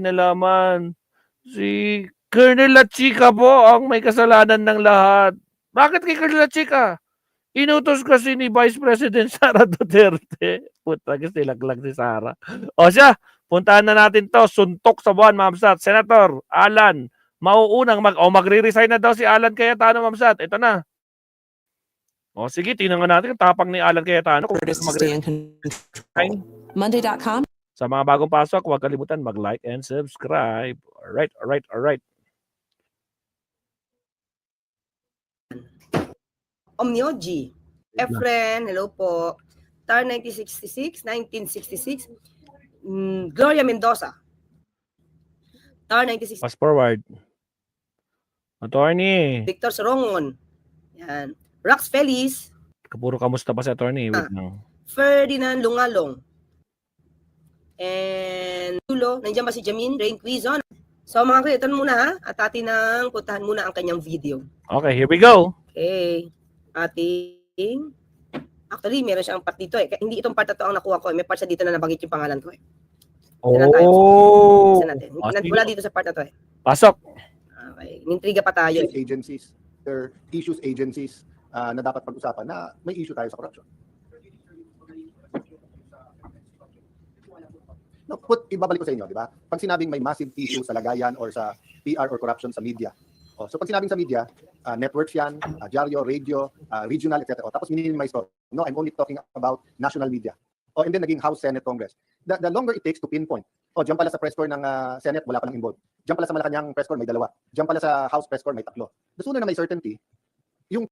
kinalaman. Si Colonel La Chica po ang may kasalanan ng lahat. Bakit kay Colonel La Chica? Inutos kasi ni Vice President Sara Duterte. Puta, kasi nilaglag si Sara. O siya, puntahan na natin to. Suntok sa buwan, Mamsat. Senator Alan, mauunang magre-resign na daw si Alan Cayetano, Mamsat. Ito na. O sige, tingnan nga natin ang tapang ni Alan Cayetano. Kung Monday.com. sa mga bagong pasok, huwag kalimutan mag-like and subscribe. Alright. Omnioji. Efren, hello po. TAR 1966. Gloria Mendoza. TAR 1966. Fast forward. Attorney. Victor Sorongon. Yan. Rax Feliz. Puro kamusta pa si attorney? Wait lang. Ferdinand Lungalong. And Tulo, nandiyan ba si Jamin Rain Quizon? So mga kreator muna ha, at atin nang puntahan muna ang kanyang video. Okay, here we go. Okay. Actually, meron siyang part dito eh. Hindi itong part na to ang nakuha ko. May part sa dito na nabanggit yung pangalan ko eh. Oh. Isa natin. Wala dito sa part na to eh. Pasok. Okay. Nintriga pa tayo. Agencies, there are issues agencies na dapat pag-usapan na may issue tayo sa corruption. No, ibabalik ko sa inyo, di ba? Pag sinabing may massive issue sa lagayan or sa PR or corruption sa media. So pag sinabing sa media, networks yan, dyaryo, radio, regional, etc. Tapos minimize ko. No, I'm only talking about national media. And then naging House, Senate, Congress. The longer it takes to pinpoint. Diyan pala sa press corps ng Senate, wala pa nang involved. Diyan pala sa Malacanang press corps, may 2. Diyan pala sa House press corps, may 3. The sooner na may certainty, yung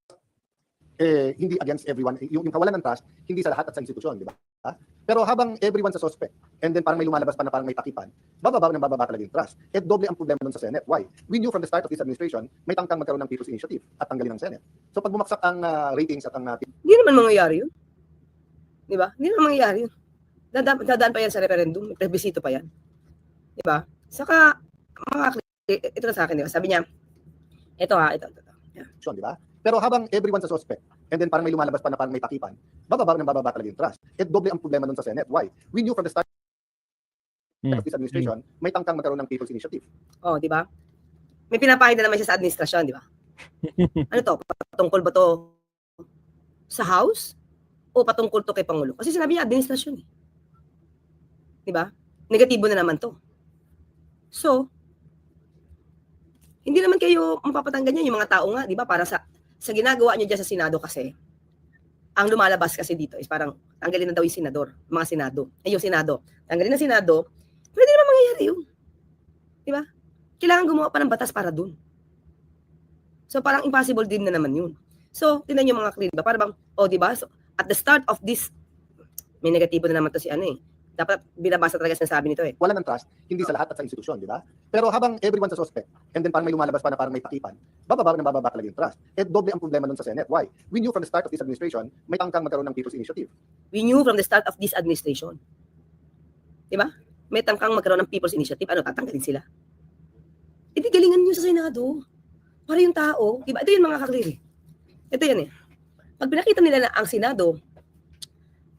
hindi against everyone, yung kawalan ng trust, hindi sa lahat at sa institusyon, di ba? Pero habang everyone's a suspect, and then parang may lumalabas pa na parang may takipan, bababa talaga yung trust. Doble ang problema nun sa Senate. Why? We knew from the start of this administration, may tangkang magkaroon ng People's Initiative at tanggalin ng Senate. So pag bumagsak ang ratings at ang... Hindi naman mangyayari yun. Di ba? Hindi naman mangyayari yun. Dadaan pa yan sa referendum, may plebiscito pa yan. Di ba? Saka, ito na sa akin, di ba? Sabi niya, ito. Yeah. Di ba? Pero habang everyone's a suspect, and then parang may lumalabas pa na parang may takipan, bababa talaga yung trust. Doble ang problema nun sa Senate. Why? We knew from the start of this administration, may tangkang magkaroon ng People's Initiative. Oh, di ba? May pinapahid na naman siya sa administrasyon, di ba? Ano to? Patungkol ba to sa House? O patungkol to kay Pangulo? Kasi sinabi niya administrasyon eh. Di ba? Negatibo na naman to. So, hindi naman kayo mapapatanggal niya yung mga tao nga, di ba? Para sa ginagawa niyo dyan sa Senado kasi, ang lumalabas kasi dito is parang tanggalin na daw yung senador, mga Senado. Yung Senado. Tanggalin na Senado, pwede naman mangyayari yun. Di ba? Kailangan gumawa pa ng batas para dun. So parang impossible din na naman yun. So, tingnan niyo mga klip, para bang, di ba? So, at the start of this, may negatibo na naman to si ano eh. Dapat binabasa talaga sinasabi nito eh. Wala ng trust, hindi sa lahat at sa institusyon, di ba? Pero habang everyone's a suspect, and then parang may lumalabas pa na parang may takipan, bababa talaga yung trust. Doble ang problema nun sa Senate. Why? We knew from the start of this administration, may tangkang magkaroon ng People's Initiative. We knew from the start of this administration. Di ba? May tangkang magkaroon ng People's Initiative. Ano, tatanggalin sila? Di galingan nyo sa Senado. Para yung tao, di ba? Ito yun mga kakliri. Ito yan eh. Pag pinakita nila na ang Senado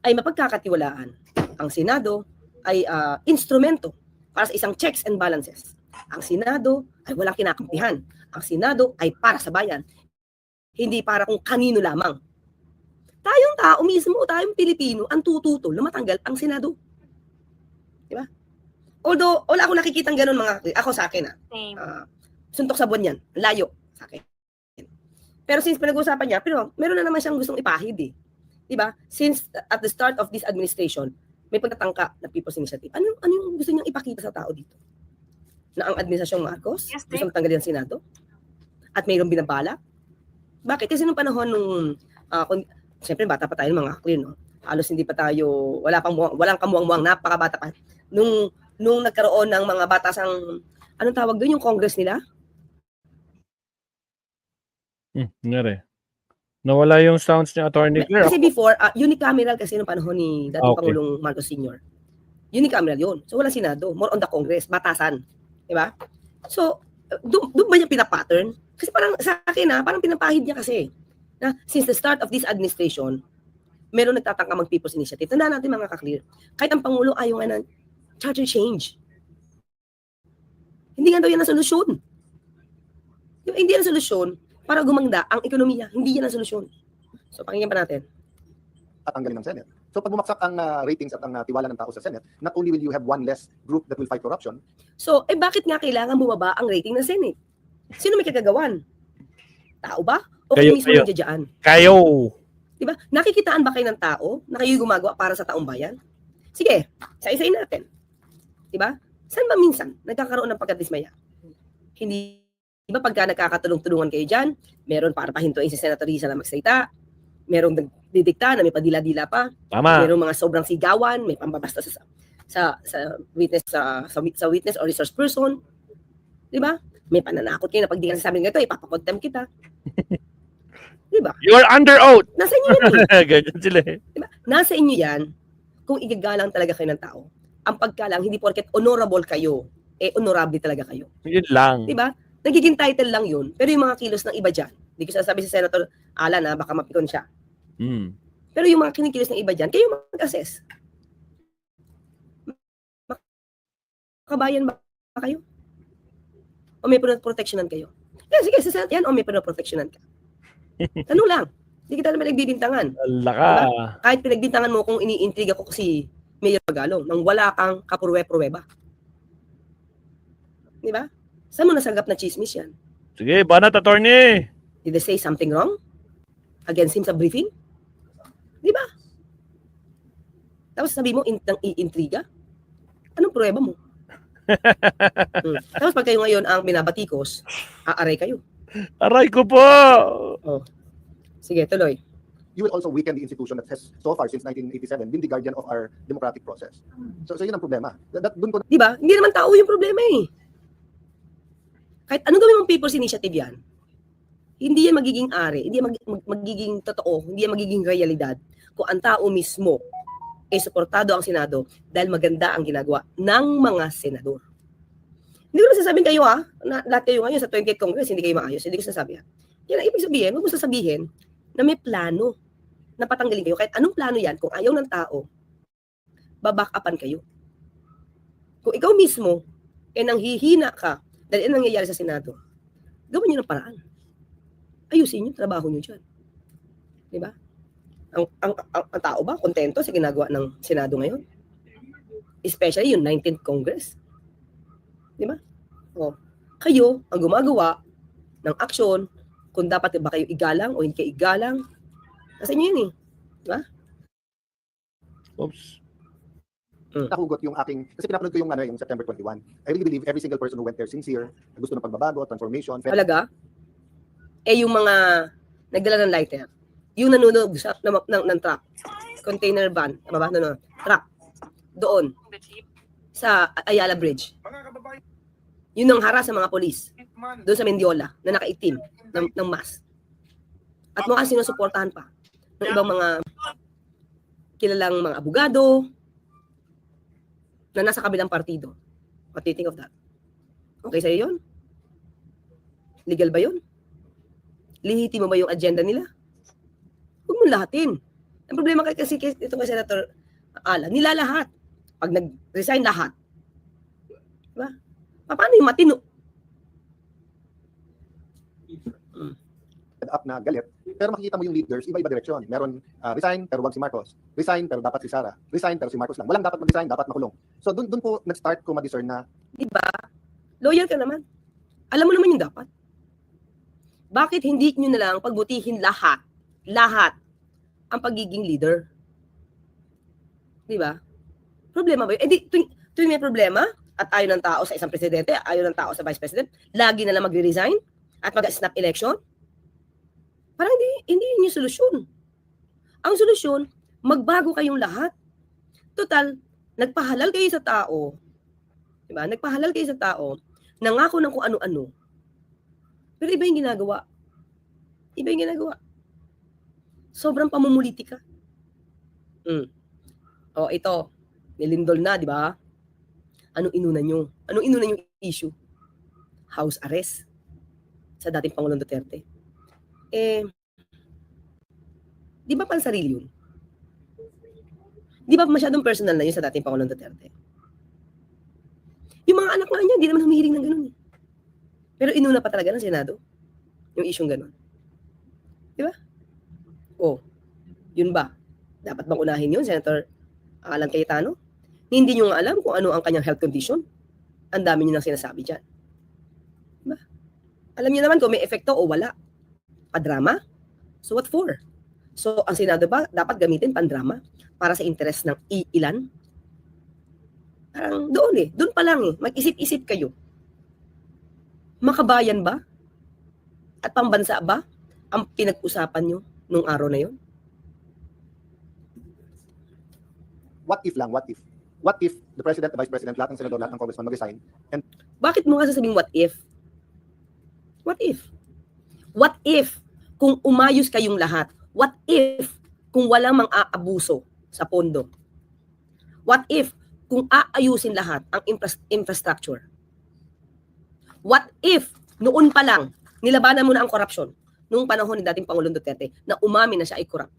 ay mapagkakatiwalaan, ang Senado ay instrumento para sa isang checks and balances. Ang Senado ay walang kinakampihan. Ang Senado ay para sa bayan. Hindi para kung kanino lamang. Tayong tao mismo, tayong Pilipino, ang tututol na matanggal ang Senado. Di ba? Although, wala akong nakikitang ganun ako sa akin suntok sa buwan yan. Layo sa akin. Pero since pinag-uusapan niya, pero meron na naman siyang gustong ipahid eh. Di ba? Since at the start of this administration, may pagtatangka na People's Initiative. Ano yung gusto niyang ipakita sa tao dito? Na ang administrasyong Marcos, gusto tanggalin ang Senado? At mayroong binabala? Bakit? Kasi nung panahon nung, siyempre bata pa tayo ng mga clear, no? Halos hindi pa tayo, walang kamuang-muang, napakabata pa. Nung nagkaroon ng mga batasang, anong tawag doon, yung Congress nila? Nangyari. Nawala yung sounds ni Attorney Claire. Kasi before, unicameral kasi nung panahon ni dating Pangulong Marcos Sr. Unicameral yun. So wala Senado. More on the Congress. Batasan. Diba? So, doon ba niya pinapattern? Kasi parang sa akin parang pinapahid niya kasi. Na, since the start of this administration, meron nagtatangka mag-People's Initiative. Tandaan natin mga kaklear. Kahit ang Pangulo ayaw nga ng charter change. Hindi nga daw yan ang solusyon. Hindi yan ang solusyon para gumanda ang ekonomiya. Hindi yan ang solusyon. So, pakinggan pa natin. At ang galing ng Senate. So pag bumagsak ang ratings at ang tiwala ng tao sa Senate, not only will you have one less group that will fight corruption. So, bakit nga kailangan bumaba ang rating ng Senate? Sino may kagagawan? Tao ba? O kayo mismo nandiyan? Kayo. Diba? Nakikitaan ba kayo ng tao na kayo gumagawa para sa taong bayan? Sige, isa-isayin natin. Diba? Saan ba minsan nagkakaroon ng pagkadismaya? Hindi, diba pagka nagkakatulong-tulungan kayo dyan, meron para pahintuin si Senator Risa na magsalita, merong nagdidikta na may padila-dila pa, Tama. merong mga sobrang sigawan, may pambabasta sa witness sa witness or resource person. Diba? May pananakot kayo na pag di ka sasabi ng ito, ipapakontempt kita. Diba? You are under oath. Nasa inyo yan eh. Ganyan sila eh. Diba? Nasa inyo yan kung igagalang talaga kayo ng tao. Ang pagkalang, hindi porket honorable kayo, honorable talaga kayo. Yun lang. Diba? Nagiging title lang yun. Pero yung mga kilos ng iba dyan, hindi ko sasabi sa Senator Alan na baka mapikon siya. Pero yung mga kinikilos ng iba dyan, kayo mag-assess. Makabayan ba kayo? O may protectionan kayo? Sige, sa Senate yan, o may protectionan ka. Tanong lang. Hindi kita naman nagbibintangan. Laka. Diba? Kahit pinagbintangan mo kung iniintriga ko si Mayor Magalong nang wala kang kapurwe-pruweba. Di ba? Saan mo nasagap na chismis yan? Sige, banat attorney. Did they say something wrong against him sa briefing? Di ba? Tapos sabi mo, iintriga? Anong pruweba mo? Tapos pag kayo ngayon ang binabatikos, aaray kayo. Aray ko po. Oh. Sige, tuloy. You will also weaken the institution that has so far since 1987 been the guardian of our democratic process. So yun ang problema. Dun ko Di ba? Hindi naman tao yung problema eh. Kahit anong gawin mong people's initiative yan, hindi yan magiging ari, hindi yan magiging totoo, hindi yan magiging realidad kung ang tao mismo ay suportado ang Senado dahil maganda ang ginagawa ng mga senador. Hindi ko nasasabing kayo na lahat kayo ngayon sa 28th Congress, hindi kayo maayos. Hindi ko sasabi Yan ang ibig sabihin, huwag mo sasabihin na may plano na patanggalin kayo. Kahit anong plano yan, kung ayaw ng tao, baback-upan kayo. Kung ikaw mismo, nanghihina ka dahil yan nangyayari sa Senado, gawin nyo ng paraan. Ayusin nyo, trabaho nyo dyan. Diba? Ang tao ba, kontento sa ginagawa ng Senado ngayon? Especially yung 19th Congress. Diba? O, kayo ang gumagawa ng aksyon kung dapat ba kayo igalang o hindi kayo igalang. Nasa inyo yun eh. Diba? Oops. nahugot yung aking, kasi pinapanood ko yung September 21. I really believe every single person who went there sincere, gusto ng pagbabago, transformation. Talaga? Yung mga nagdala ng lighter, yung nanunog ng truck, container van, tama ba? Truck, doon, sa Ayala Bridge. Yun ang hara sa mga polis, doon sa Mendiola, na nakaitim ng mask. At mukhang sinusuportahan pa ng ibang mga kilalang mga abogado na nasa kabilang partido. What do you think of that? Okay sa'yo yun? Legal ba yun? Lihiti mo ba yung agenda nila? Huwag mo lahatin. Ang problema kasi ito kay Senator Alan, nilalahat. Pag nag-resign lahat. Diba? Paano yung matino? Up na galit, pero makikita mo yung leaders, iba-iba direksyon. Meron resign, pero wag si Marcos. Resign, pero dapat si Sara. Resign, pero si Marcos lang. Walang dapat mag-resign, dapat makulong. So doon po nag-start ko ma-discern na, diba? Loyal ka naman. Alam mo naman yung dapat. Bakit hindi nyo na lang pagbutihin lahat ang pagiging leader? Diba? Problema ba yun? Tuwing may problema at ayaw ng tao sa isang presidente, ayaw ng tao sa vice president, lagi na lang magre-resign at mag-snap election? Parang hindi yun yung solusyon. Ang solusyon, magbago kayong lahat. Total, nagpahalal kayo sa tao. Diba? Nagpahalal kayo sa tao, nangako ng kung ano-ano. Pero iba yung ginagawa. Iba yung ginagawa. Sobrang pamumulitika. O, ito. Nilindol na, di ba? Anong inuna nyo? Anong inuna yung issue? House arrest sa dating Pangulong Duterte. Di ba pansarili yun? Di ba masyadong personal na yun sa dating Pangulong Duterte? Yung mga anak nga niya, di naman humihiling ng ganun. Pero inuna pa talaga ng Senado yung isyung ganun. Di ba? O, yun ba? Dapat bang unahin yun, Senator Alan Cayetano? Hindi nyo nga alam kung ano ang kanyang health condition. Ang dami nyo nang sinasabi dyan. Diba? Alam nyo naman kung may epekto o wala. Padrama? So what for? So ang Senado ba dapat gamitin pandrama para sa interes ng ilan? Parang doon doon pa lang mag-isip-isip kayo. Makabayan ba? At pambansa ba ang pinag-usapan nyo nung araw na yun? What if lang, what if? What if the President, the Vice President, lahat ng Senador, lahat ng Congressman mag-resign? And Bakit mo nga sasabing what if? What if? What if kung umayos kayong lahat? What if kung walang mang-aabuso sa pondo? What if kung aayusin lahat ang infrastructure? What if noon pa lang nilabanan mo na ang korupsyon noong panahon ni dating Pangulong Duterte na umamin na siya ay corrupt?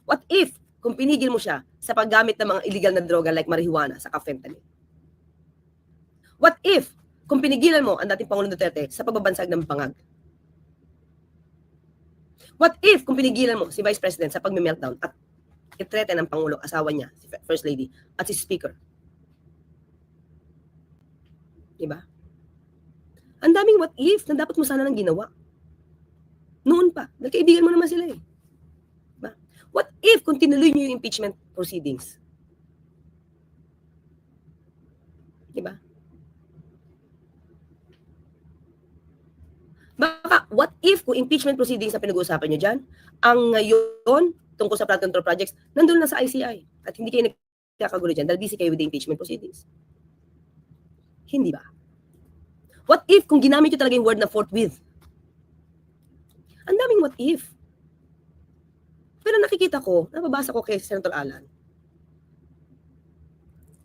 What if kung pinigil mo siya sa paggamit ng mga illegal na droga like marijuana sa fentanyl? What if kung pinigilan mo ang dating Pangulong Duterte sa pagbabansag ng bangag? What if kung pinigilan mo si Vice President sa pagme-meltdown at itrete ng Pangulo, asawa niya, si First Lady, at si Speaker? Diba? Ang daming what if na dapat mo sana nang ginawa. Noon pa. Nagkaibigan mo naman sila Diba? What if kung tinuloy niyo yung impeachment proceedings? Diba? Baka, what if kung impeachment proceedings na pinag-uusapan nyo dyan, ang ngayon, tungkol sa flood control projects, nandun na sa ICI. At hindi kayo nagkakagulo dyan dahil busy kayo with the impeachment proceedings. Hindi ba? What if kung ginamit nyo talaga yung word na forthwith? Ang daming what if. Pero nakikita ko, nababasa ko kay Senator Alan,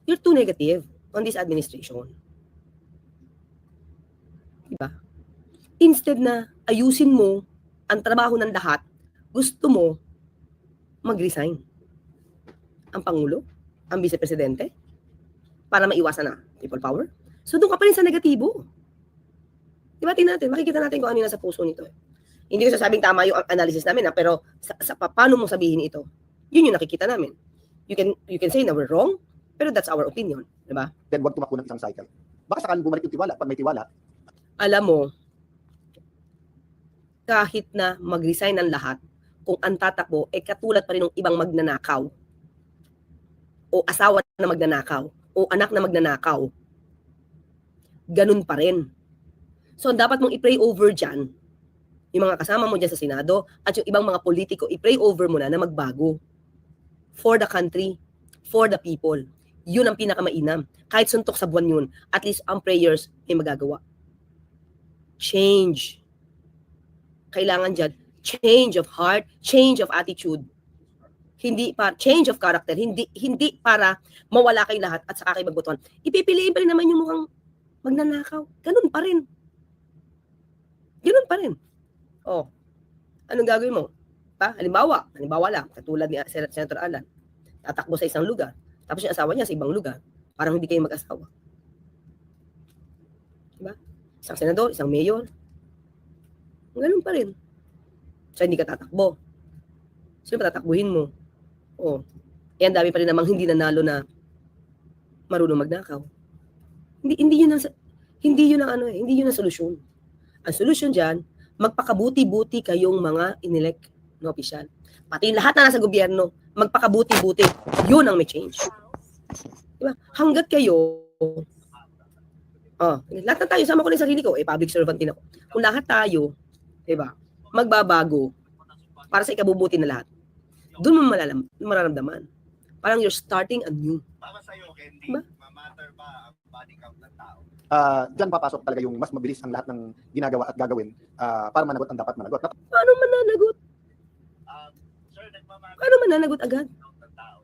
you're too negative on this administration. Diba? Instead na ayusin mo ang trabaho ng lahat, gusto mo mag-resign. Ang Pangulo, ang Vice Presidente, para maiwasan na people power. So doon ka pa rin sa negatibo. Diba, natin, makikita natin kung ano yung nasa puso nito. Hindi ko sasabing tama yung analysis namin, pero paano mo sabihin ito? Yun yung nakikita namin. You can say na we're wrong, pero that's our opinion. Diba? then wag tumakbo ng isang cycle. Baka sakaling bumalik yung tiwala. Pag may tiwala, Alam mo, kahit na mag-resign ang lahat, kung ang tatakbo ay katulad pa rin ng ibang magnanakaw, o asawa na magnanakaw, o anak na magnanakaw, ganun pa rin. So, dapat mong i-pray over dyan, yung mga kasama mo dyan sa Senado, at yung ibang mga politiko, i-pray over mo na magbago. For the country, for the people. Yun ang pinakamainam. Kahit suntok sa buwan yun, at least ang prayers may magagawa. Change. Kailangan dyan, change of heart, change of attitude. Hindi para change of character, hindi para mawala kay lahat at saka kayo magbotohan. Ipipiliin pa rin naman yung mukhang magnanakaw. Ganun pa rin. Ganun pa rin. Oh. Anong gagawin mo? Halimbawa lang, katulad ni Senator Alan, tatakbo sa isang lugar, tapos yung asawa niya sa ibang lugar, parang hindi kayo mag-asawa. Diba? Isang senador, isang mayor. Ganun pa rin. So, hindi ka tatakbo. Sino pa tatakbuhin mo? Oh. Yan dami pa rin namang hindi nanalo na marunong magnakaw. Hindi yun ang solusyon. Ang solusyon diyan, magpakabuti-buti kayong mga inelect na opisyal. Pati yung lahat na nasa gobyerno, magpakabuti-buti. Yun ang may change. Diba? Hanggat kayo, lahat na tayo, sama ko na yung sarili ko, public servant din ako. Kung lahat tayo, diba, magbabago para sa ikabubuti na lahat, doon mo mararamdaman. Parang you're starting anew. Para sa'yo, Candy, Diba? mamatter ba ang body count ng tao? diyan papasok talaga yung mas mabilis ang lahat ng ginagawa at gagawin para managot ang dapat managot. Paano mananagot? Sir, nagmamatter Paano mananagot agad? ng tao.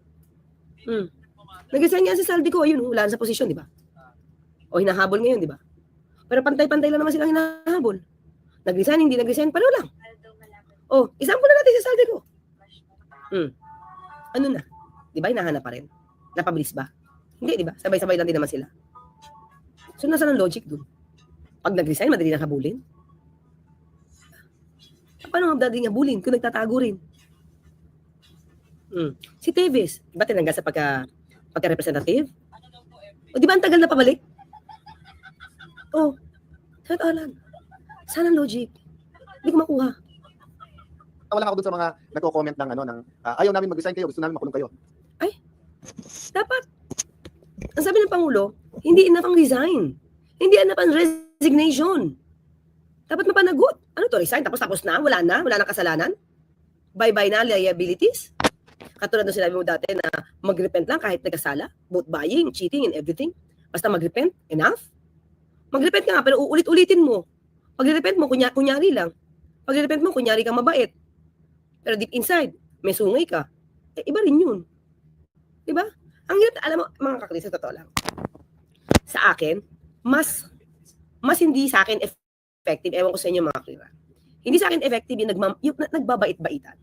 Nag-resign nga si Saldi ko, ayun, wala na sa posisyon, di ba? O hinahabol ngayon, di ba? Pero pantay-pantay lang naman silang hinahabol. Nag-resign, hindi nag-resign, pareho lang. O, isample na natin si Saldi ko. Ano na? Di ba, hinahanap pa rin? Napabilis ba? Hindi, di ba? Sabay-sabay lang din naman sila. So, nasa ng logic dun? Pag nag-resign, madali na habulin. Paano madaling habulin kung nagtatago rin? Si Teves, ba tinanggal sa pagka-representative? O di ba ang tagal na pabalik? Oh, sa lang. Sana logic. Hindi ko makuha. Wala ako dun sa mga nagko-comment ng ayaw namin mag-resign kayo, gusto namin makulong kayo. Dapat, ang sabi ng Pangulo, hindi enough ang resign. Hindi enough ang resignation. Dapat mapanagot. Ano to, resign? Tapos na? Wala na kasalanan? Bye-bye na liabilities? Katulad ng sinabi mo dati na mag-repent lang kahit nagkasala? Both buying, cheating, and everything? Basta mag-repent? Enough? Mag-repent ka nga, pero uulit-ulitin mo. Pag-repent mo, kunyari lang. Pag-repent mo, kunyari kang mabait. Pero deep inside, may sungay ka. Iba rin yun. Diba? Ang hirap, alam mo, mga kakris, sa totoo lang. Sa akin, mas hindi sa akin effective, ewan ko sa inyo mga kakris. Hindi sa akin effective yung nagbabait-baitan.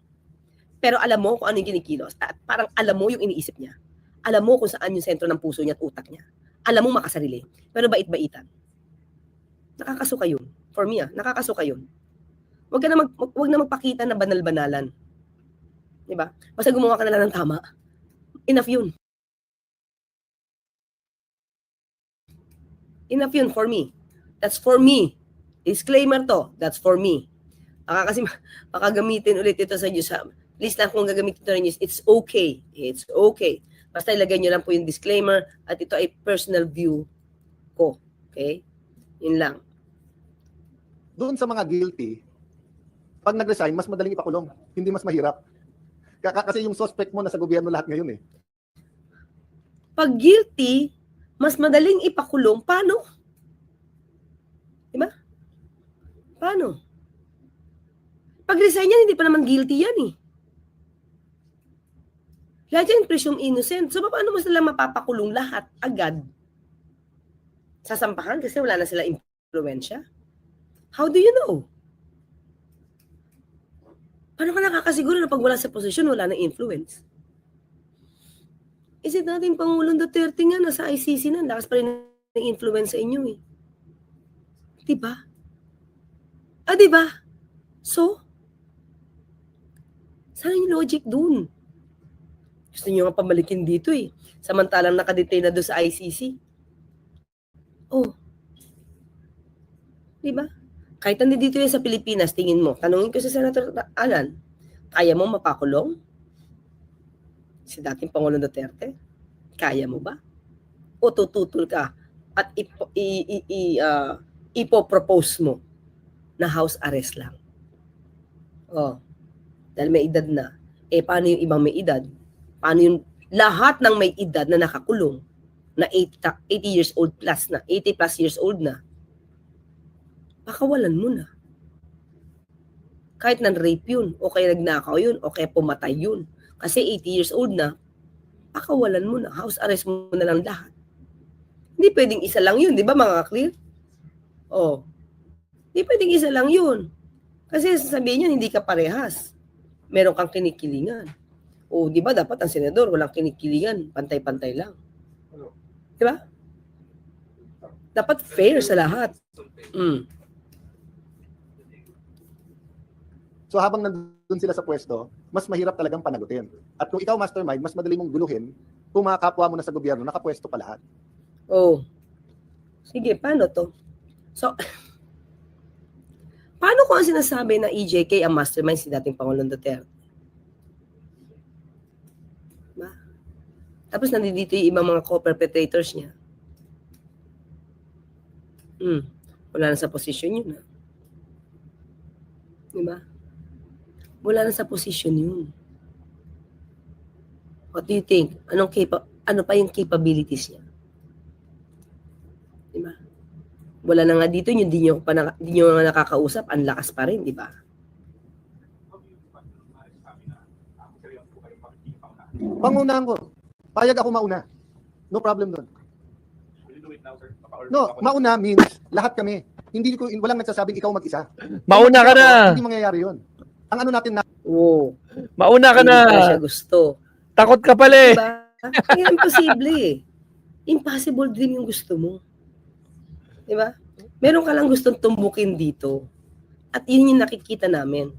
Pero alam mo kung ano yung kinikilos. At parang alam mo yung iniisip niya. Alam mo kung saan yung sentro ng puso niya at utak niya. Alam mo makasarili. Pero bait-baitan. Nakakasuka yun. For me, nakakasuka yun. Wag na magpakita na banal-banalan. Diba? Basta gumawa ka na lang ng tama. Enough yun. Enough yun for me. That's for me. Disclaimer to. That's for me. Kasi makagamitin ulit ito sa inyo. Please lang kung gagamitin ito rin, it's okay. It's okay. Basta ilagay nyo lang po yung disclaimer at ito ay personal view ko. Okay? Yun lang. Doon sa mga guilty, pag nag-resign, mas madaling ipakulong. Hindi mas mahirap. Kasi yung suspect mo nasa gobyerno lahat ngayon eh. Pag guilty, mas madaling ipakulong. Paano? Diba? Paano? Pag resign yan, hindi pa naman guilty yan eh. Lahat yan presume innocent. So, paano mo sila mapapakulong lahat agad? Sasampahan kasi wala na sila impluwensya? How do you know? Paano ka nakakasiguro na pag wala sa posisyon, wala na influence? Is it natin Pangulong Duterte nga nasa ICC na, lakas pa rin ng influence sa inyo eh. Diba? Diba? So, saan yung logic dun? Gusto nyo nga pamalikin dito eh. Samantalang nakadetain na doon sa ICC. Oh. Diba? Kahit nandito yan sa Pilipinas, tingin mo, tanungin ko sa Senator Alan, kaya mo mapakulong? Si dating Pangulong Duterte? Kaya mo ba? O tututol ka at ipopropose mo na house arrest lang? Oh. Dahil may edad na. Paano yung ibang may edad? Paano yung lahat ng may edad na nakakulong na 80 years old plus na, 80 plus years old na? Pakawalan mo na. Kahit nan-rape yun, o kaya nagnakaw yun, o kaya pumatay yun. Kasi 80 years old na, pakawalan mo na. House arrest mo na lang lahat. Hindi pwedeng isa lang yun, di ba mga clear? Oh. Hindi pwedeng isa lang yun. Kasi sasabihin nyo, hindi ka parehas. Meron kang kinikilingan. O, di ba dapat ang senador, walang kinikilingan, pantay-pantay lang. Di ba? Dapat fair sa lahat. So habang nandun sila sa pwesto, mas mahirap talagang panagutin. At kung ikaw mastermind, mas madali mong guluhin kung mga kapwa mo na sa gobyerno, nakapwesto pa lahat. Oh. Sige, paano to? So, paano kung ang sinasabi na EJK ang mastermind si dating Pangulong Duterte? Diba? Tapos nandito yung ibang mga co-perpetrators niya. Wala na sa posisyon yun. Diba? Wala na sa posisyon yun. What do you think? Ano pa yung capabilities niya? Diba? Wala na nga dito, hindi nyo nga nakakausap, ang lakas pa rin, diba? Pangunahan ko. Payag ako mauna. No problem doon. No, mauna means lahat kami. Walang nagsasabing ikaw mag-isa. Mauna ka na. Hindi mangyayari yun. Ang ano natin na Oo. Mauna ka Hindi na. pa siya gusto. Takot ka pala eh. Diba? Kaya imposible eh. Impossible dream yung gusto mo. Diba? Meron ka lang gustong tumbukin dito. At yun yung nakikita namin.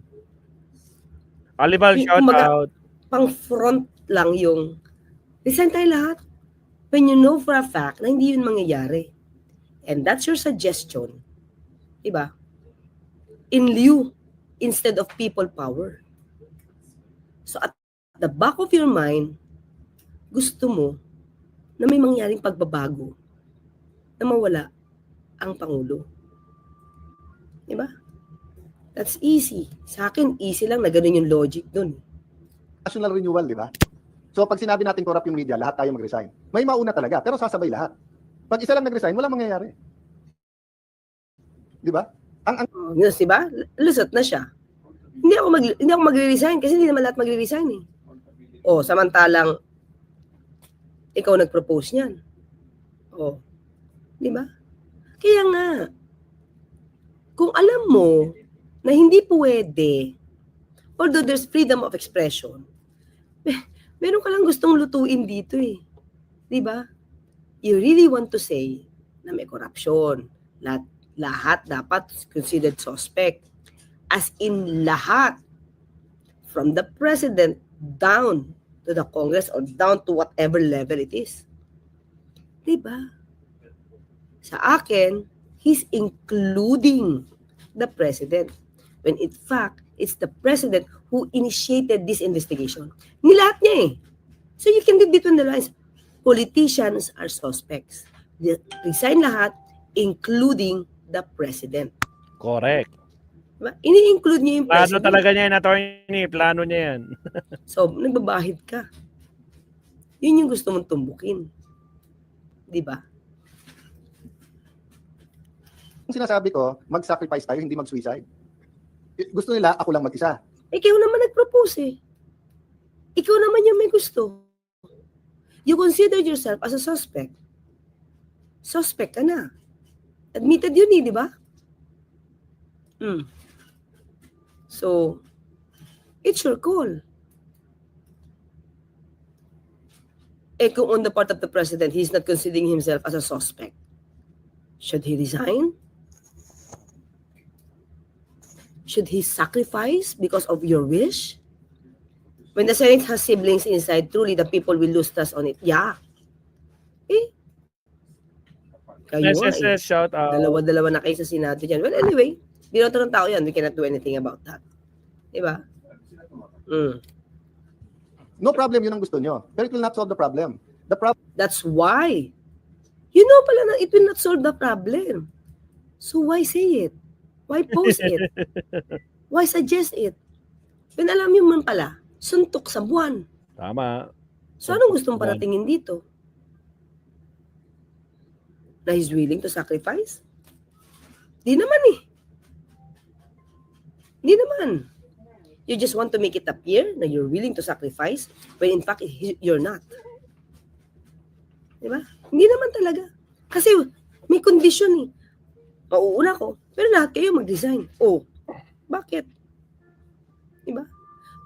Olival, Yung shout kumbaga- out. Pang front lang yung resign tayo lahat. When you know for a fact na hindi yun mangyayari. And that's your suggestion. Diba? In lieu, instead of people power. So at the back of your mind, gusto mo na may mangyaring pagbabago na mawala ang Pangulo. Diba? That's easy. Sa akin, easy lang na ganun yung logic dun. National renewal, di ba? So pag sinabi natin corrupt yung media, lahat tayo mag-resign. May mauna talaga, pero sasabay lahat. Pag isa lang nag-resign, wala mangyayari. Di ba? Yun, diba? Lusot na siya. Hindi ako magre-resign kasi hindi naman lahat magre-resign eh. O, samantalang ikaw nag-propose niyan. O, di ba? Kaya nga, kung alam mo na hindi pwede, although there's freedom of expression, meron ka lang gustong lutuin dito eh. Di ba? You really want to say na may corruption. Lahat dapat considered suspect. As in lahat. From the president down to the Congress or down to whatever level it is. Diba? Sa akin, he's including the president. When in fact, it's the president who initiated this investigation. Nilahat niya eh. So you can read between the lines. Politicians are suspects. They resign lahat, including the president. Correct. Diba? Ini-include niya yung Plano president. talaga niya yan, attorney. Plano niya yan. So, nagbabahid ka. Yun yung gusto mong tumbukin. Di ba? Yung sinasabi ko, mag-sacrifice tayo, hindi mag-suicide. Gusto nila, ako lang mag-isa. Ikaw naman nag-propose eh. Ikaw naman yung may gusto. You consider yourself as a suspect. Suspect ka na. Admitted yun eh, di ba? So, it's your call. Eh kung on the part of the president, he's not considering himself as a suspect, should he resign? Should he sacrifice because of your wish? When the Senate has siblings inside, truly the people will lose trust on it. Yeah. Eh? Kayo nga eh. SSS, shout out. Dalawa-dalawa na kayo sa Senado dyan. Well, anyway, binoto ng tao yan. We cannot do anything about that. Diba? No problem, yun ang gusto nyo. Pero it will not solve the problem. The problem That's why. You know pala na it will not solve the problem. So why say it? Why post it? Why suggest it? When alam mo man pala, suntok sa buwan. Tama. So anong gustong paratingin dito? Na he's willing to sacrifice? Di naman eh. Di naman. You just want to make it appear na you're willing to sacrifice when in fact you're not. Diba? Hindi naman talaga. Kasi may condition eh. Mauuna ko, pero lahat kayo mag-resign. Oh, bakit? Diba?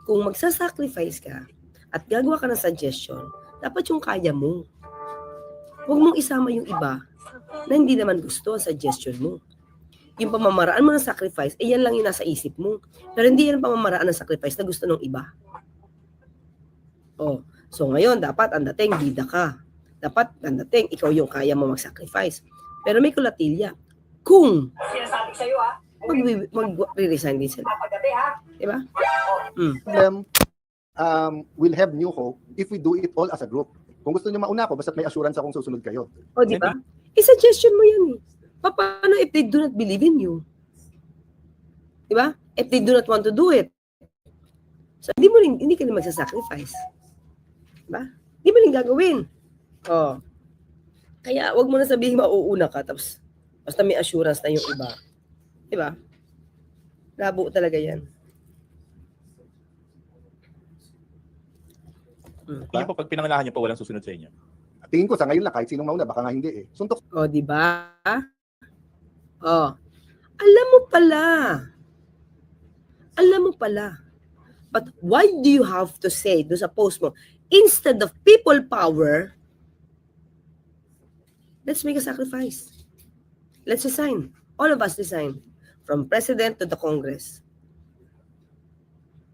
Kung magsasacrifice ka at gagawa ka ng suggestion, dapat yung kaya mo. Huwag mong isama yung iba na hindi naman gusto ang suggestion mo. Yung pamamaraan mo ng sacrifice, yan lang yung nasa isip mo. Pero hindi yan ang pamamaraan ng sacrifice na gusto ng iba. Oh, so ngayon, dapat ang dating, bida ka. Dapat ang dating, ikaw yung kaya mo mag-sacrifice. Pero may kulatilya. Kung Sinasabi sa'yo mag-resign din sila. paggabi ha. Diba? will have new hope if we do it all as a group. Kung gusto nyo mauna ako, basta't may assurance akong susunod kayo. O, di ba? I-suggestion mo yan eh. Paano if they do not believe in you? Di ba? If they do not want to do it. So, hindi ka rin magsasacrifice. Di ba? Hindi mo rin gagawin. O. Kaya, wag mo na sabihin mauuna ka, tapos basta may assurance na yung iba. Di ba? Labo talaga yan. Tingin po, pag pinangalahan niyo po, walang susunod sa inyo. Tingin ko sa ngayon lang, kahit sinong mauna, baka nga hindi eh. Suntok. O, di ba? O. Alam mo pala. Alam mo pala. But why do you have to say do sa post mo, instead of people power, let's make a sacrifice. Let's resign. All of us resign. From President to the Congress.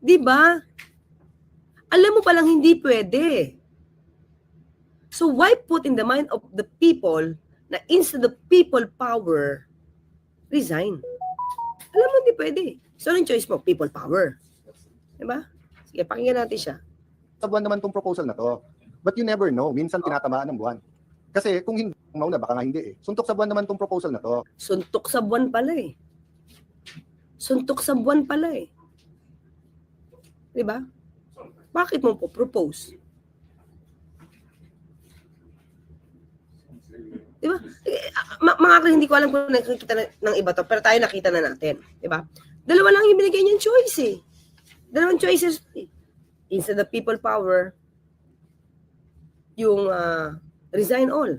Di ba? Alam mo palang hindi pwede. So why put in the mind of the people na instead of people power, resign? Alam mo hindi pwede. So anong choice mo? People power. Di ba? Sige, pakinggan natin siya. Sa buwan naman tong proposal na to. But you never know. Minsan tinatamaan ng buwan. Kasi kung hindi, mauna, baka nga hindi eh. Suntok sa buwan naman tong proposal na to. Suntok sa buwan pala eh. Suntok sa buwan pala eh. Di ba? Bakit mo po propose? Di ba? Mga kaya hindi ko alam kung nakikita ng iba to, pero tayo nakita na natin. Di ba? Dalawa lang yung binigay niyang choice eh. Dalawang choices. Instead of people power, yung resign all.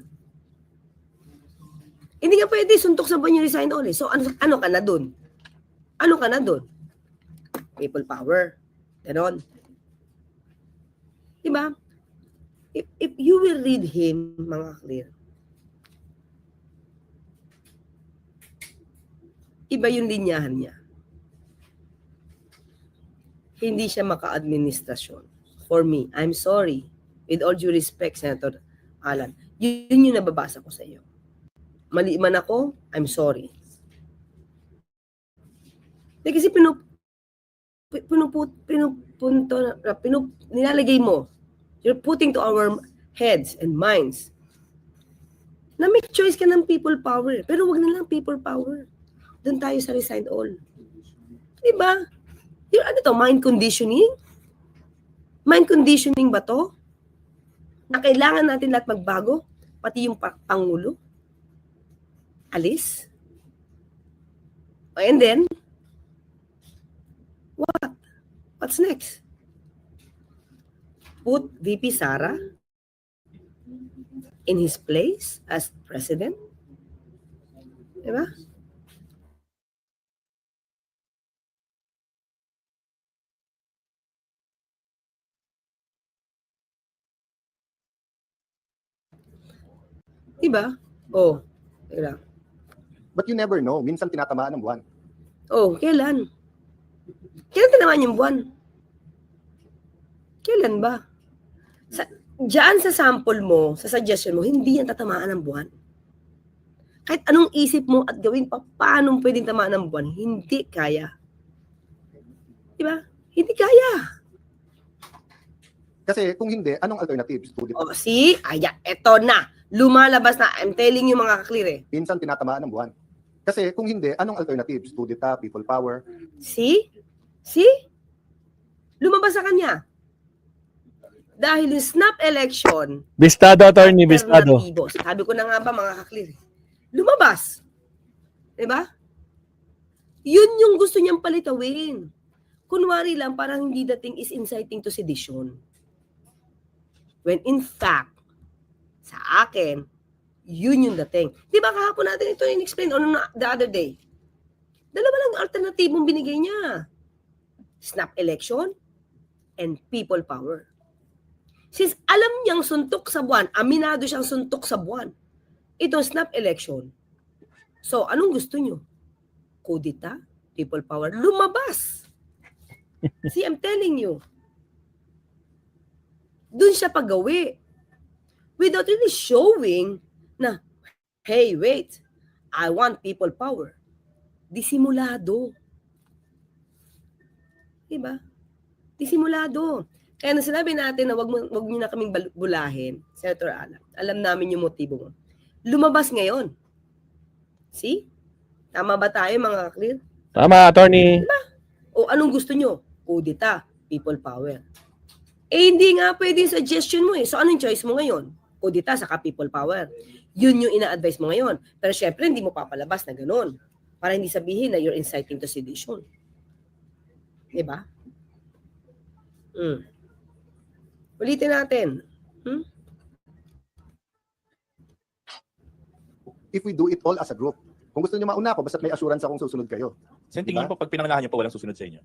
Hindi nga pwede suntok sa buwan yung resign all eh. So ano ka na dun? Ano ka na dun? People power. Ganon. Diba? If you will read him, mga clear, iba yung linyahan niya. Hindi siya maka-administrasyon. For me, I'm sorry. With all due respect, Senator Alan, yun yung nababasa ko sa iyo. Mali man ako, I'm sorry. Kasi nilalagay mo, you're putting to our heads and minds na may choice ka ng people power. Pero wag na lang people power. Doon tayo sa resign all. Diba? Yung ano to, mind conditioning? Mind conditioning ba to? Na kailangan natin lahat magbago? Pati yung Pangulo? Alis? And then, what? What's next? Put VP Sara in his place as president? Diba? Diba? Oh, diba? But you never know. Minsan tinatamaan ng buwan. Oh, kailan? Kailan tinamaan yung buwan? Kailan ba? Diyan sa sample mo, sa suggestion mo, hindi yan tatamaan ng buwan. Kahit anong isip mo at gawin pa, paano pwedeng tamaan ng buwan, hindi kaya. Diba? Hindi kaya. Kasi kung hindi, anong alternatives to O, see? Aya, eto na. Lumalabas na. I'm telling you mga kaklir eh. minsan tinatamaan ng buwan. Kasi kung hindi, anong alternatives? Kudeta, people power. See? See? Lumabas sa kanya. Dahil yung snap election, Bistado, attorney, bistado. alternatibo. Sabi ko na nga ba mga kaklir, lumabas. Diba? Yun yung gusto niyang palitawin. Kunwari lang, parang hindi dating is inciting to sedition. When in fact, sa akin, yun yung dating. Di ba kahapon natin ito in-explain the other day? Dalawa lang alternatibong binigay niya. Snap election and people power. Since alam niyang suntok sa buwan, aminado siyang suntok sa buwan, ito snap election. So, anong gusto niyo? Kudeta? People power? Lumabas! See, I'm telling you. Doon siya paggawi. Without really showing na, hey, wait, I want people power. Disimulado. Diba? Disimulado. Kaya nung sinabi natin na wag niyo na kaming bulahin, Senator Alan, alam namin yung motibo mo. Lumabas ngayon. See? Tama ba tayo mga clear? Tama, attorney. O anong gusto nyo? Kudeta, people power. Eh hindi nga pwede yung suggestion mo eh. So anong choice mo ngayon? Kudeta saka people power. Yun yung ina-advise mo ngayon. Pero syempre hindi mo papalabas na ganun. Para hindi sabihin na you're inciting to sedition. Diba? Ulitin natin. If we do it all as a group. Kung gusto niyo mauna ako, basta may assurance akong susunod kayo. Sen, tingin po pag pinangunahan niyo po walang susunod sa inyo.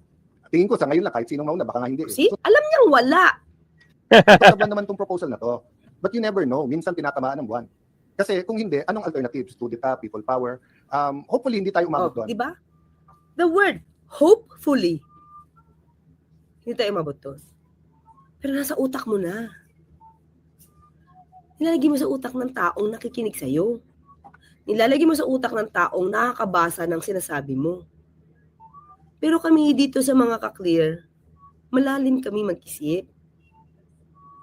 Tingin ko sa ngayon lang, kahit sinong mauna, baka nga hindi. See? Alam niyang wala. Saban naman tong proposal na to. But you never know. Minsan tinatamaan ng buwan. Kasi kung hindi, anong alternatives? Kudeta, people power. hopefully hindi tayo umabot doon. Di ba? The word, hopefully, hindi tayo umabot doon. Pero nasa utak mo na. Nilalagay mo sa utak ng taong nakikinig sa'yo. Nilalagay mo sa utak ng taong nakakabasa ng sinasabi mo. Pero kami dito sa mga ka-clear, malalim kami mag-isip.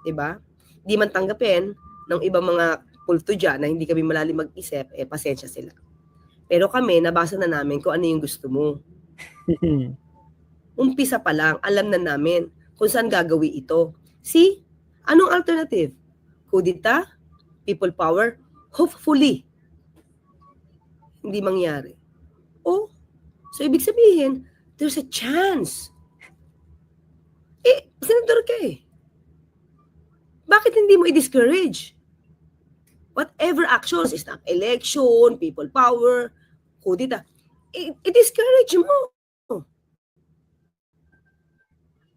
Diba? Di man tanggapin ng ibang mga kulto dyan na hindi kami malalim mag-isip, pasensya sila. Pero kami, nabasa na namin kung ano yung gusto mo. Umpisa pa lang, alam na namin kung saan gagawin ito. See? Anong alternative? Kudita? People power? Hopefully. Hindi mangyari. So ibig sabihin, there's a chance. Senador ka eh. Bakit hindi mo i-discourage? Whatever actions, snap election, people power, kudita, i-discourage mo.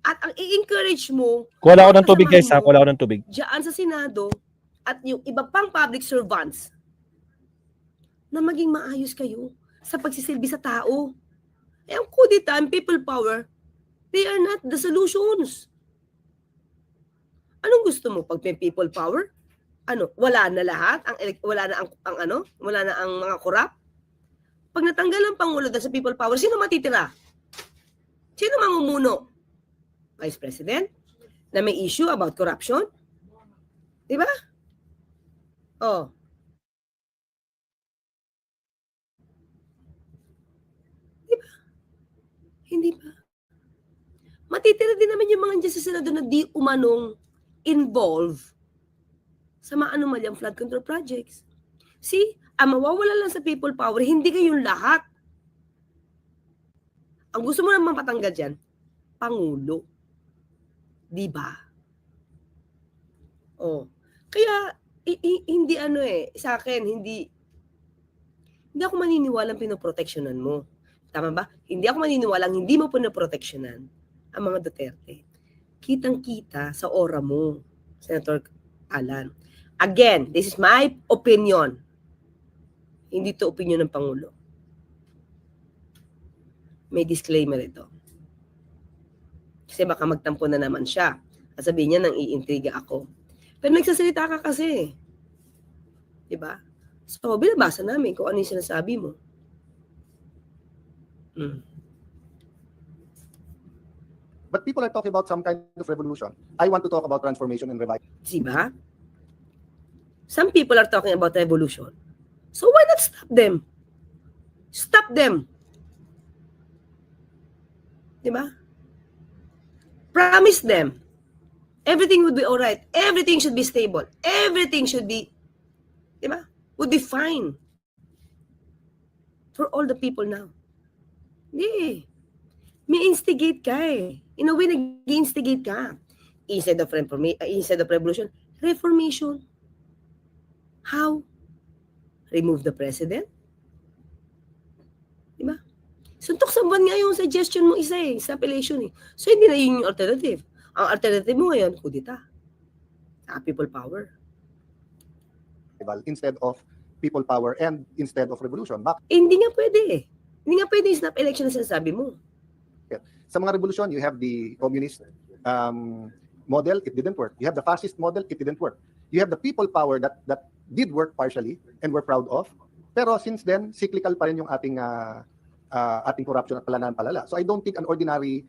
At ang i-encourage mo, Kuha ako ng tubig guys ha, kuha ako ng tubig. diyan sa Senado at yung iba pang public servants na maging maayos kayo sa pagsisilbi sa tao. Ang kudita and people power, they are not the solutions. Anong gusto mo pag may people power? Wala na lahat, wala na ang mga korap. Pag natanggal ang pangulo sa people power, sino matitira? Sino mamumuno? Vice President? Na may issue about corruption? Di ba? Di ba? Hindi ba? Matitira din naman yung mga dyan sa Senado na di umanong involve sa mga anomalyang flood control projects. See, ang mawawala lang sa people power, hindi kayong lahat. Ang gusto mo naman patanggal dyan, Pangulo. Di ba? Kaya, hindi sa akin, hindi ako maniniwalang pinoproteksyonan mo. Tama ba? Hindi ako maniniwalang hindi mo pinoproteksyonan ang mga Duterte. Kitang-kita sa aura mo, Senator Alan. Again, this is my opinion. Hindi to opinion ng Pangulo. May disclaimer ito. Kasi baka magtampo na naman siya. At sabihin niya, nang iintriga ako. Pero nagsasalita ka kasi. Diba? So, binabasa namin kung ano yung sinasabi mo. But people are talking about some kind of revolution. I want to talk about transformation and revival. Diba? Some people are talking about revolution. So why not stop them? Stop them. Diba? Promise them. Everything would be alright. Everything should be stable. Everything should be, diba? Would be fine. For all the people now. Hindi. May instigate ka eh. In a way, nag-instigate ka. Instead of revolution, reformation. How? Remove the president? Diba? Suntok sa buwan nga yung suggestion mo isa eh, sa appellation eh. So, hindi na yun yung alternative. Ang alternative mo ngayon, kudita. People power. Instead of people power and instead of revolution. Hindi nga pwede eh. Hindi nga pwede yung snap election na sinasabi mo. Sa mga revolution, you have the communist model, it didn't work. You have the fascist model, it didn't work. You have the people power that did work partially and we're proud of. Pero since then, cyclical pa rin yung ating corruption at palala. So I don't think an ordinary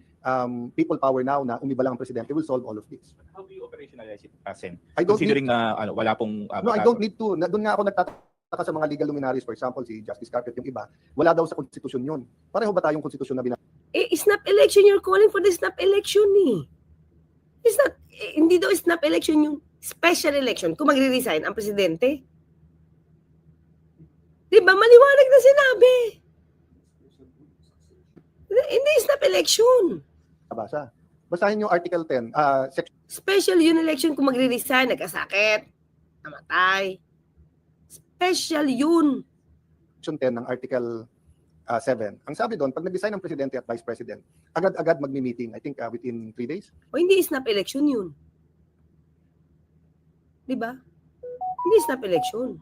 people power now na umiba lang ang presidente will solve all of this. How do you operationalize it, Sen? I don't Considering na wala pong... No, I don't need to. Doon nga ako nagtataka sa mga legal luminaries, for example, si Justice Carpet, yung iba, wala daw sa konstitusyon yun. Pareho ba tayong konstitusyon na Snap election, you're calling for the snap election eh. It's not, hindi daw snap election yung special election kung magre-resign ang presidente. Diba? Maliwanag na sinabi. Hindi snap election. Basa. Basahin yung Article 10, Section Special yun election kung magre-resign, nagkasakit, namatay. Special yun. 10 ng Article 7. Ang sabi doon, pag nag-resign ang presidente at vice president, agad-agad magmi-meeting, I think within 3 days. O hindi snap election yun. Diba? Hindi snap election.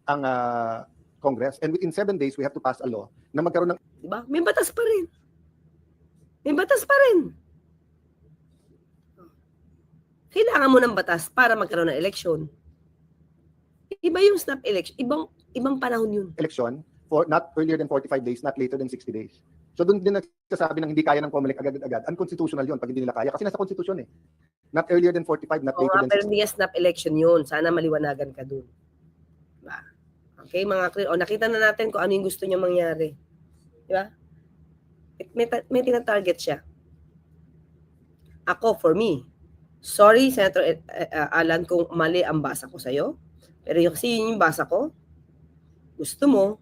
ang Congress, and within 7 days, we have to pass a law na magkaroon ng Diba? May batas pa rin. May batas pa rin. Kailangan mo ng batas para magkaroon ng eleksyon. Iba yung snap election. Ibang panahon yun. election for not earlier than 45 days, not later than 60 days. So doon din nagsasabi ng hindi kaya ng COMELEC agad-agad. Unconstitutional yun pag hindi nila kaya. Kasi nasa konstitusyon eh. Not earlier than 45, not Oo later nga, than pero 60. hindi yan snap election yun. Sana maliwanagan ka dun. Diba? Okay, mga clear. O, nakita na natin kung ano yung gusto niya mangyari. Diba? May tinatarget siya. Ako, for me, sorry, Senator Alan, kung mali ang basa ko sa'yo. Pero kasi yun yung basa ko, gusto mo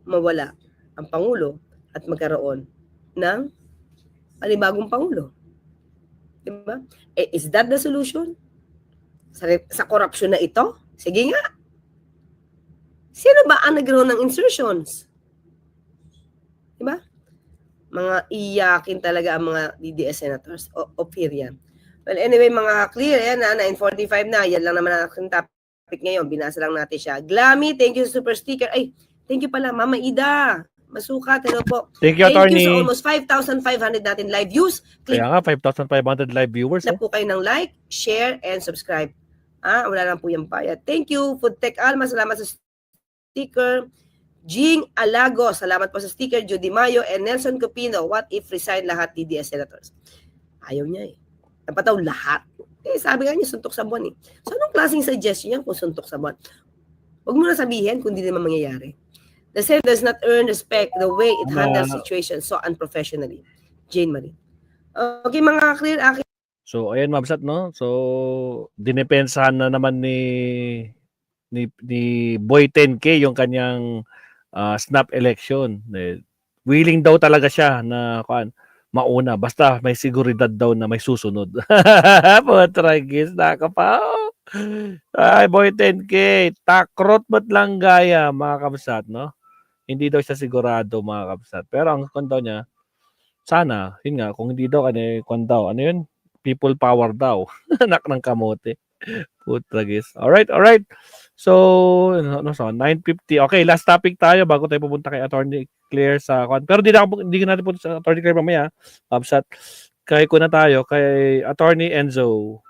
mawala ang Pangulo at magkaroon ng panibagong Pangulo. Diba? Eh, is that the solution? Sa corruption na ito? Sige nga. Sino ba ang nagkaroon ng insertions? Diba? Mga iyakin talaga ang mga DDS senators of here yan. Well, anyway, mga clear, yan na, 9:45 na. Yan lang naman ang aking topic ngayon. Binasa lang natin siya. Glammy, thank you super sticker. Ay, thank you pala, Mama Ida. Masukat, hello po. Thank you, Thank attorney. you sa almost 5,500 natin live views. Click Kaya nga, 5,500 live viewers. na po kayo ng like, share, and subscribe. Wala lang po yung bayad. Thank you, Food Tech Alma. Salamat sa sticker. Jing Alago, salamat po sa sticker. Judy Mayo and Nelson Copino. What if resign lahat DDS senators? Ayaw niya eh. Napataw lahat. Eh, sabi nga niya, suntok sa buwan eh. So, anong klaseng suggestion niya kung suntok sa buwan? Huwag mo na sabihin kung hindi naman mangyayari. The Senate does not earn respect the way it handles situations so unprofessionally. Jane Marie. Okay, mga clear, akin. So, ayan, Mabsat, no? So, dinepensahan na naman ni Boy 10K yung kanyang snap election. Willing daw talaga siya na mauna. Basta may seguridad daw na may susunod. Potragis, nakapaw. Ay, Boy 10K, takrot ba't lang gaya, mga kabsat, no? Hindi daw siya sigurado, mga kabsat. Pero ang daw niya, sana, yun nga, kung hindi daw, ano yun? People power daw. Anak ng kamote. Putragis. Alright. So, 9:50. Okay, last topic tayo bago tayo pupunta kay Attorney Claire sa pero hindi natin punta sa Attorney Claire mamaya. Absat. Kay kuna tayo kay Attorney Enzo.